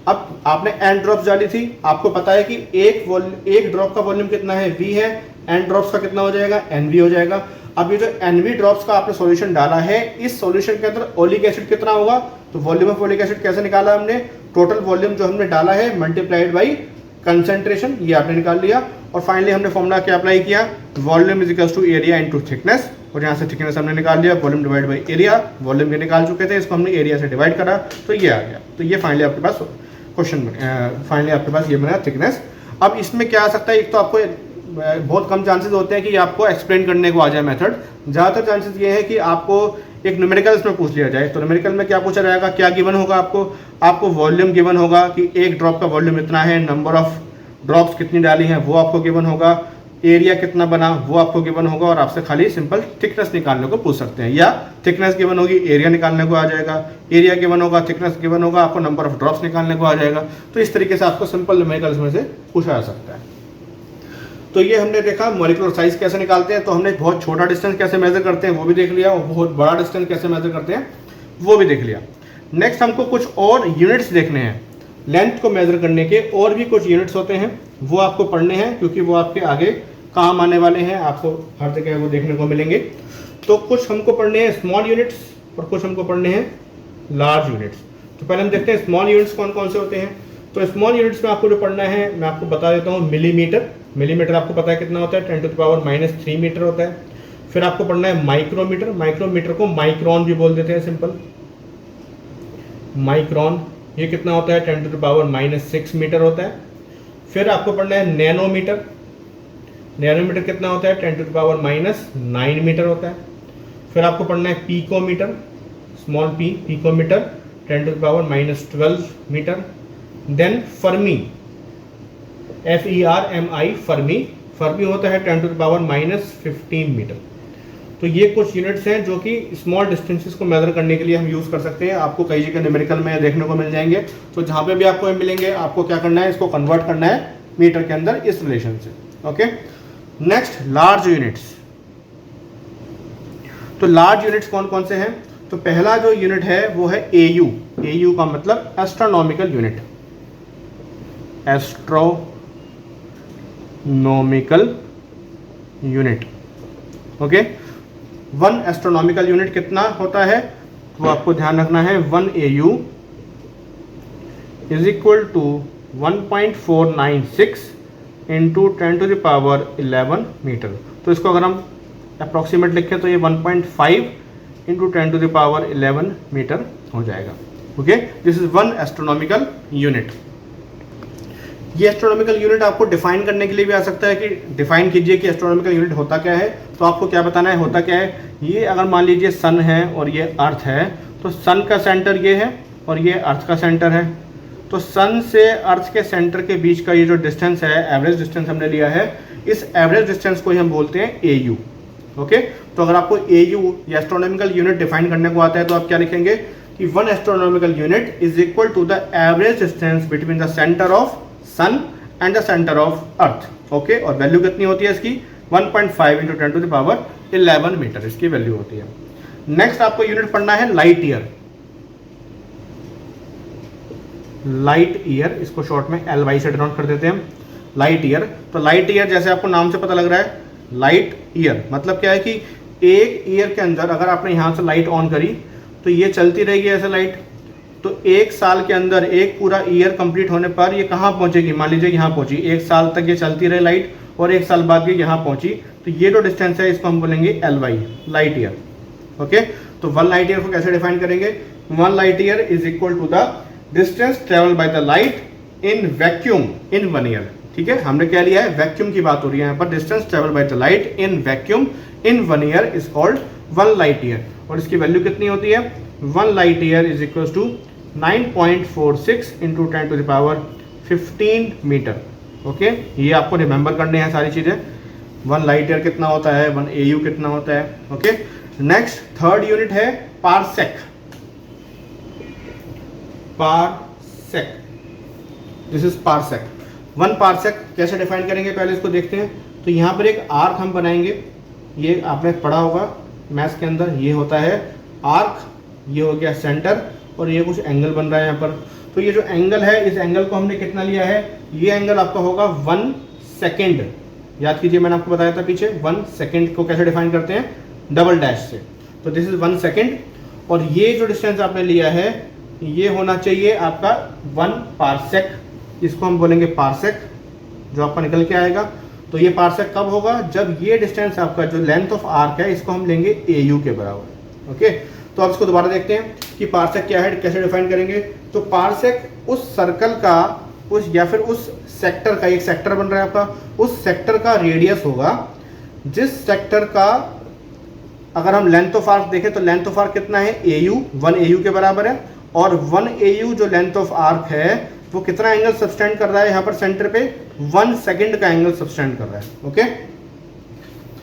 अब आपने n ड्रॉप्स डाली थी, आपको पता है कि एक ड्रॉप का वॉल्यूम कितना है, V है, n ड्रॉप्स का कितना हो जाएगा, NV हो जाएगा। अब ये जो NV ड्रॉप्स का आपने सॉल्यूशन डाला है, इस सॉल्यूशन के अंदर ओलिक एसिड कितना होगा, तो वॉल्यूम ऑफ ओलिक एसिड कैसे निकाला हमने, टोटल वॉल्यूम जो हमने डाला है मल्टीप्लाइड बाई कंसंट्रेशन, ये आपने निकाल लिया। और फाइनली हमने फॉर्मूला क्या अप्लाई किया, volume is equals to area into thickness, और यहाँ से थिकनेस हमने निकाल लिया, volume divide by area, volume ये निकाल चुके थे, इसको हमने एरिया से डिवाइड करा तो ये आ गया। तो ये फाइनली आपके पास क्वेश्चन फाइनली आपके पास ये बना थिकनेस। अब इसमें क्या आ सकता है, एक तो आपको बहुत कम चांसेस होते हैं कि आपको एक्सप्लेन करने को आ जाए मेथड, ज़्यादातर चांसेस ये है कि आपको एक न्यूमेरिकल इसमें पूछ लिया जाए। तो न्यूमेरिकल में क्या पूछा जाएगा, क्या गिवन होगा आपको वॉल्यूम गिवन होगा कि एक ड्रॉप का वॉल्यूम इतना है, नंबर ऑफ ड्रॉप्स कितनी डाली हैं वो आपको गिवन होगा, एरिया कितना बना वो आपको गिवन होगा, और आपसे खाली सिंपल थिकनेस निकालने को पूछ सकते हैं। या थिकनेस गिवन होगी, एरिया निकालने को आ जाएगा, एरिया गिवन होगा, थिकनेस गिवन होगा, आपको नंबर ऑफ ड्रॉप्स निकालने को आ जाएगा। तो इस तरीके से आपको सिंपल न्यूमेरिकल्स में से पूछा जा सकता है। तो ये हमने देखा मॉलिक्यूलर साइज कैसे निकालते हैं, तो हमने बहुत छोटा डिस्टेंस कैसे मेजर करते हैं वो भी देख लिया, और बहुत बड़ा डिस्टेंस कैसे मेजर करते हैं वो भी देख लिया। नेक्स्ट हमको कुछ और यूनिट्स देखने हैं, लेंथ को मेजर करने के और भी कुछ यूनिट्स होते हैं, वो आपको पढ़ने हैं क्योंकि वो आपके आगे काम आने वाले हैं, आपको हर जगह वो देखने को मिलेंगे। तो कुछ हमको पढ़ने हैं स्मॉल यूनिट्स और कुछ हमको पढ़ने हैं लार्ज यूनिट्स। तो पहले हम देखते हैं स्मॉल यूनिट्स कौन कौन से होते हैं। तो स्मॉल यूनिट्स में आपको जो पढ़ना है मैं आपको बता देता हूँ, मिलीमीटर। मिलीमीटर आपको पता है कितना होता है, 10⁻³ मीटर होता है। फिर आपको पढ़ना है माइक्रोमीटर, माइक्रोमीटर को माइक्रॉन भी बोल देते हैं सिंपल, माइक्रॉन, ये कितना होता है 10⁻⁻6 मीटर होता है। फिर आपको पढ़ना है नैनोमीटर, नैनोमीटर कितना होता है 10⁻⁹ मीटर होता है। फिर आपको पढ़ना है picometre, small P, picometre 10⁻12 metre. Then fermi, FERMI, fermi, fermi होता है 10⁻⁻15 मीटर। तो ये कुछ यूनिट्स हैं जो कि स्मॉल डिस्टेंसेस को मेजर करने के लिए हम यूज़ कर सकते हैं। आपको कई जगह न्यूमेरिकल में देखने को मिल जाएंगे, तो जहाँ पे भी आपको मिलेंगे आपको क्या करना है, इसको कन्वर्ट करना है मीटर के अंदर इस रिलेशन से। Okay, next large units. तो लार्ज यूनिट्स कौन कौन से हैं, तो पहला जो यूनिट है वो है AU। AU का मतलब astronomical unit, astronomical unit. Okay, 1 astronomical unit कितना होता है, वो आपको ध्यान रखना है, 1 AU is equal to 1.496 into 10⁻11 metre. तो इसको अगर हम अप्रॉक्सीमेट लिखें तो ये 1.5 इंटू 10⁻11 मीटर हो जाएगा। Okay, this is 1 astronomical unit. ये एस्ट्रोनॉमिकल यूनिट आपको डिफाइन करने के लिए भी आ सकता है कि डिफाइन कीजिए कि एस्ट्रोनॉमिकल यूनिट होता क्या है। तो आपको क्या बताना है होता क्या है, ये अगर मान लीजिए सन है और ये अर्थ है, तो सन का सेंटर ये है और ये अर्थ का सेंटर है। तो सन से अर्थ के सेंटर के बीच का ये जो डिस्टेंस है, एवरेज डिस्टेंस हमने लिया है, इस एवरेज डिस्टेंस को ही हम बोलते हैं AU। ओके, तो अगर आपको AU या एस्ट्रोनॉमिकल यूनिट डिफाइन करने को आता है तो आप क्या लिखेंगे कि 1 astronomical unit is equal to the average distance between the centre of sun and the centre of earth. Okay, और वैल्यू कितनी होती है इसकी 1.5 इंटू 10⁻11 मीटर इसकी वैल्यू होती है। नेक्स्ट आपको यूनिट पढ़ना है लाइट ईयर। लाइट ईयर, इसको शॉर्ट में LY से डिनोट कर देते हैं, लाइट ईयर। तो लाइट ईयर जैसे आपको नाम से पता लग रहा है, लाइट ईयर मतलब क्या है कि एक ईयर के अंदर अगर आपने यहाँ से लाइट ऑन करी तो ये चलती रहेगी ऐसे लाइट, तो एक साल के अंदर एक पूरा ईयर कंप्लीट होने पर ये कहाँ पहुँचेगी, मान लीजिए यहाँ पहुँची, एक साल तक ये चलती रहे लाइट और एक साल बाद ये यहाँ पहुँची, तो ये जो डिस्टेंस है इसको हम बोलेंगे LY, लाइट ईयर। ओके, तो 1 लाइट ईयर को कैसे डिफाइन करेंगे, 1 light year is equal to the distance travel by the light in vacuum in 1 year. ठीक है, हमने क्या लिया है, वैक्यूम की बात हो रही है यहाँ पर, distance travel by the light in vacuum in 1 year is called 1 light year. और इसकी वैल्यू कितनी होती है, 1 light year is equal to 9.46 into 10⁻15 metre. Okay, ये आपको रिमेंबर करने हैं सारी चीज़ें। 1 लाइट ईयर कितना होता है, 1 AU कितना होता है। ओके, नेक्स्ट थर्ड यूनिट है parsec. Parsec, this is parsec. 1 parsec कैसे डिफाइन करेंगे पहले इसको देखते हैं। तो यहाँ पर एक आर्क हम बनाएंगे, ये आपने पढ़ा होगा मैथ्स के अंदर, ये होता है आर्क, ये हो गया सेंटर और ये कुछ एंगल बन रहा है यहाँ पर। तो ये जो एंगल है, इस एंगल को हमने कितना लिया है, ये एंगल आपका होगा 1 सेकेंड। याद कीजिए मैंने आपको बताया था पीछे 1 सेकेंड को कैसे डिफाइन करते हैं, डबल डैश से। तो दिस इज 1 सेकेंड और ये जो डिस्टेंस आपने लिया है ये होना चाहिए आपका 1 पारसेक। इसको हम बोलेंगे पारसेक जो आपका निकल के आएगा। तो ये पारसेक कब होगा, जब ये डिस्टेंस आपका जो लेंथ ऑफ आर्क है इसको हम लेंगे AU के बराबर। ओके, तो अब इसको दोबारा देखते हैं कि पारसेक क्या है, कैसे डिफाइन करेंगे। तो पारसेक उस सर्कल का, उस या फिर उस सेक्टर का, एक सेक्टर बन रहा है आपका, उस सेक्टर का रेडियस होगा जिस सेक्टर का, अगर हम लेंथ ऑफ आर्क देखें तो लेंथ ऑफ आर्क कितना है, AU, 1 AU के बराबर है। और 1 AU जो लेंथ ऑफ आर्क है वो कितना एंगल सबस्टेंड कर रहा है यहाँ पर सेंटर पे, 1 सेकेंड का एंगल सबस्टेंड कर रहा है। ओके,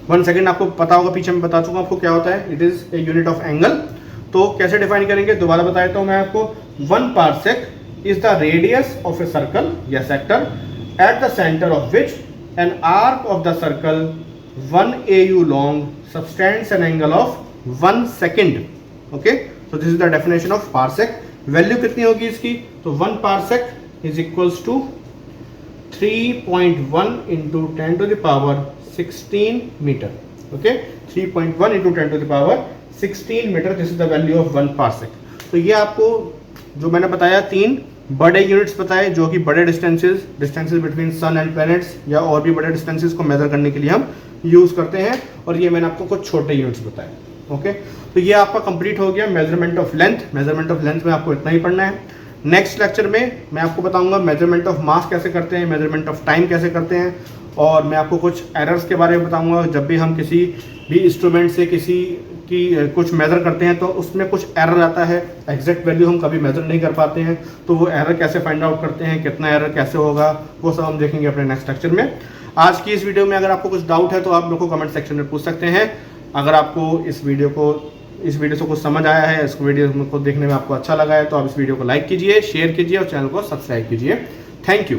1 सेकेंड आपको पता होगा, पीछे मैं बता चुका आपको क्या होता है, it is a unit of angle. तो कैसे डिफाइन करेंगे दोबारा बता देता हूं मैं आपको। 1 parsec is the radius of a circle या sector at the centre of which an arc of the circle 1 AU long subtends an angle of 1 second. Okay, so this is the definition of parsec। Value कितनी होगी इसकी, तो 1 parsec is equals to 3.1 into 10 to the power 16 metre. Okay, 3.1 into 10 to the power 16 metre, this is the value of 1 parsec. तो ये आपको जो मैंने बताया 3 बड़े यूनिट्स बताए जो कि बड़े distances between sun and planets या और भी बड़े डिस्टेंसेस को मेजर करने के लिए हम यूज करते हैं, और ये मैंने आपको कुछ छोटे यूनिट्स बताए। ओके, तो ये आपका कंप्लीट हो गया measurement of length. Measurement of length में आपको इतना ही पढ़ना है। नेक्स्ट लेक्चर में मैं आपको बताऊंगा मेजरमेंट ऑफ मास कैसे करते हैं, मेजरमेंट ऑफ टाइम कैसे करते हैं, और मैं आपको कुछ एरर्स के बारे में बताऊंगा। जब भी हम किसी भी इंस्ट्रूमेंट से किसी की कुछ मेजर करते हैं तो उसमें कुछ एरर आता है, एग्जैक्ट वैल्यू हम कभी मेजर नहीं कर पाते हैं, तो वो एरर कैसे फाइंड आउट करते हैं, कितना एरर कैसे होगा, वो सब हम देखेंगे अपने नेक्स्ट लेक्चर में। आज की इस वीडियो में अगर आपको कुछ डाउट है तो आप मेरे को कमेंट सेक्शन में पूछ सकते हैं। अगर आपको इस वीडियो से कुछ समझ आया है, इस वीडियो को देखने में आपको अच्छा लगा है, तो आप इस वीडियो को लाइक कीजिए, शेयर कीजिए और चैनल को सब्सक्राइब कीजिए। Thank you.